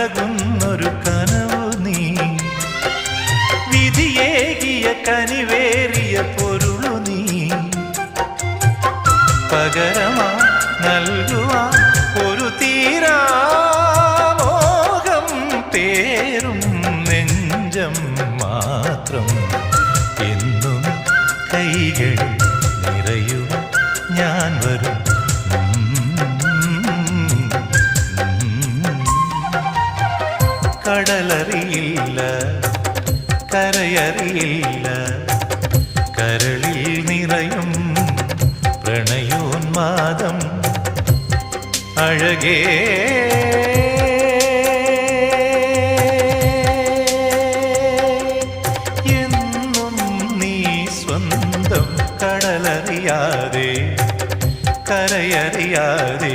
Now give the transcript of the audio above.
ഇളകുന്നൊരു കനവു നീ വിധിയേകിയ കനിവേറിയ പൊരുളു നീ പകരമാ നൽകുവാ ഒരു തീരാമോഹം പേരും നെഞ്ചം മാത്രം എന്നും കൈകൾ നിറയും ഞാൻ വരും കടലറിയില്ല കരയറിയില്ല കരളിൽ നിറയും പ്രണയോന്മാദം അഴകേ എന്നും നീ സ്വന്തം കടലറിയാതെ കരയറിയാതെ